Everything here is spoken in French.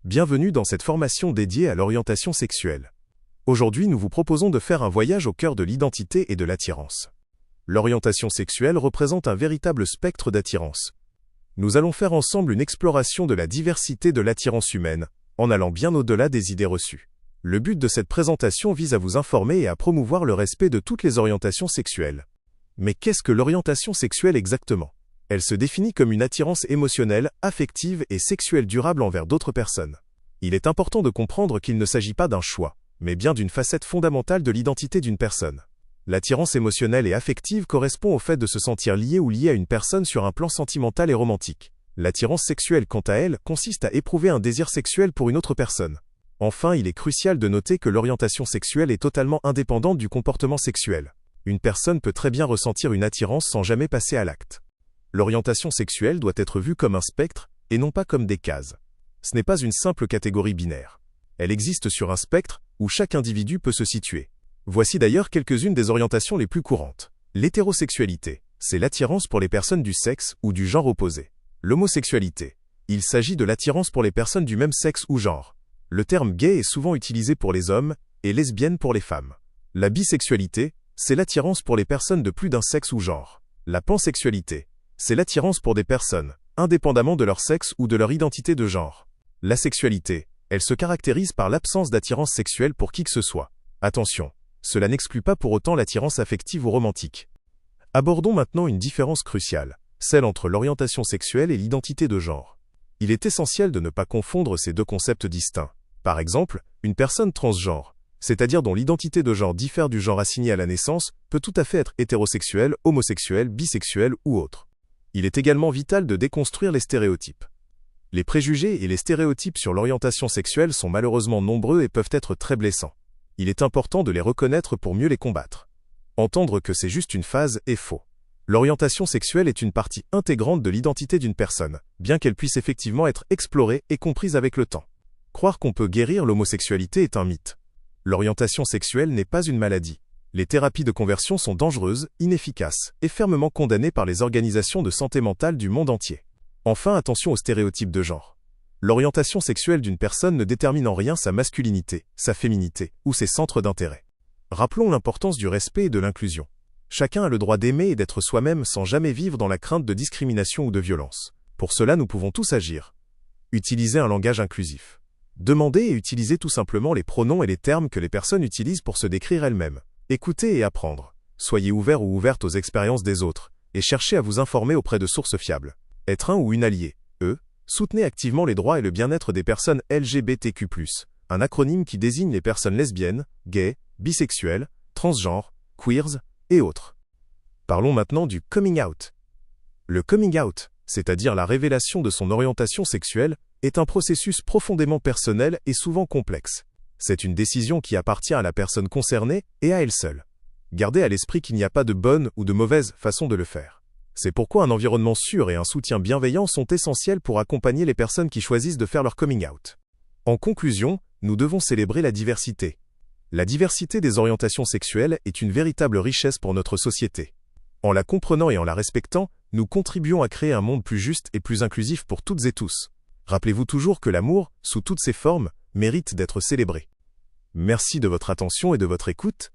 Bienvenue dans cette formation dédiée à l'orientation sexuelle. Aujourd'hui, nous vous proposons de faire un voyage au cœur de l'identité et de l'attirance. L'orientation sexuelle représente un véritable spectre d'attirance. Nous allons faire ensemble une exploration de la diversité de l'attirance humaine, en allant bien au-delà des idées reçues. Le but de cette présentation vise à vous informer et à promouvoir le respect de toutes les orientations sexuelles. Mais qu'est-ce que l'orientation sexuelle exactement ? Elle se définit comme une attirance émotionnelle, affective et sexuelle durable envers d'autres personnes. Il est important de comprendre qu'il ne s'agit pas d'un choix, mais bien d'une facette fondamentale de l'identité d'une personne. L'attirance émotionnelle et affective correspond au fait de se sentir lié ou lié à une personne sur un plan sentimental et romantique. L'attirance sexuelle, quant à elle, consiste à éprouver un désir sexuel pour une autre personne. Enfin, il est crucial de noter que l'orientation sexuelle est totalement indépendante du comportement sexuel. Une personne peut très bien ressentir une attirance sans jamais passer à l'acte. L'orientation sexuelle doit être vue comme un spectre, et non pas comme des cases. Ce n'est pas une simple catégorie binaire. Elle existe sur un spectre, où chaque individu peut se situer. Voici d'ailleurs quelques-unes des orientations les plus courantes. L'hétérosexualité, c'est l'attirance pour les personnes du sexe ou du genre opposé. L'homosexualité, il s'agit de l'attirance pour les personnes du même sexe ou genre. Le terme gay est souvent utilisé pour les hommes, et lesbienne pour les femmes. La bisexualité, c'est l'attirance pour les personnes de plus d'un sexe ou genre. La pansexualité, c'est l'attirance pour des personnes, indépendamment de leur sexe ou de leur identité de genre. La sexualité, elle se caractérise par l'absence d'attirance sexuelle pour qui que ce soit. Attention, cela n'exclut pas pour autant l'attirance affective ou romantique. Abordons maintenant une différence cruciale, celle entre l'orientation sexuelle et l'identité de genre. Il est essentiel de ne pas confondre ces deux concepts distincts. Par exemple, une personne transgenre, c'est-à-dire dont l'identité de genre diffère du genre assigné à la naissance, peut tout à fait être hétérosexuelle, homosexuelle, bisexuelle ou autre. Il est également vital de déconstruire les stéréotypes. Les préjugés et les stéréotypes sur l'orientation sexuelle sont malheureusement nombreux et peuvent être très blessants. Il est important de les reconnaître pour mieux les combattre. Entendre que c'est juste une phase est faux. L'orientation sexuelle est une partie intégrante de l'identité d'une personne, bien qu'elle puisse effectivement être explorée et comprise avec le temps. Croire qu'on peut guérir l'homosexualité est un mythe. L'orientation sexuelle n'est pas une maladie. Les thérapies de conversion sont dangereuses, inefficaces et fermement condamnées par les organisations de santé mentale du monde entier. Enfin, attention aux stéréotypes de genre. L'orientation sexuelle d'une personne ne détermine en rien sa masculinité, sa féminité ou ses centres d'intérêt. Rappelons l'importance du respect et de l'inclusion. Chacun a le droit d'aimer et d'être soi-même sans jamais vivre dans la crainte de discrimination ou de violence. Pour cela, nous pouvons tous agir. Utiliser un langage inclusif. Demander et utiliser tout simplement les pronoms et les termes que les personnes utilisent pour se décrire elles-mêmes. Écoutez et apprendre. Soyez ouvert ou ouverte aux expériences des autres, et cherchez à vous informer auprès de sources fiables. Être un ou une alliée, soutenez activement les droits et le bien-être des personnes LGBTQ+, un acronyme qui désigne les personnes lesbiennes, gays, bisexuelles, transgenres, queers et autres. Parlons maintenant du coming out. Le coming out, c'est-à-dire la révélation de son orientation sexuelle, est un processus profondément personnel et souvent complexe. C'est une décision qui appartient à la personne concernée et à elle seule. Gardez à l'esprit qu'il n'y a pas de bonne ou de mauvaise façon de le faire. C'est pourquoi un environnement sûr et un soutien bienveillant sont essentiels pour accompagner les personnes qui choisissent de faire leur coming out. En conclusion, nous devons célébrer la diversité. La diversité des orientations sexuelles est une véritable richesse pour notre société. En la comprenant et en la respectant, nous contribuons à créer un monde plus juste et plus inclusif pour toutes et tous. Rappelez-vous toujours que l'amour, sous toutes ses formes, mérite d'être célébré. Merci de votre attention et de votre écoute,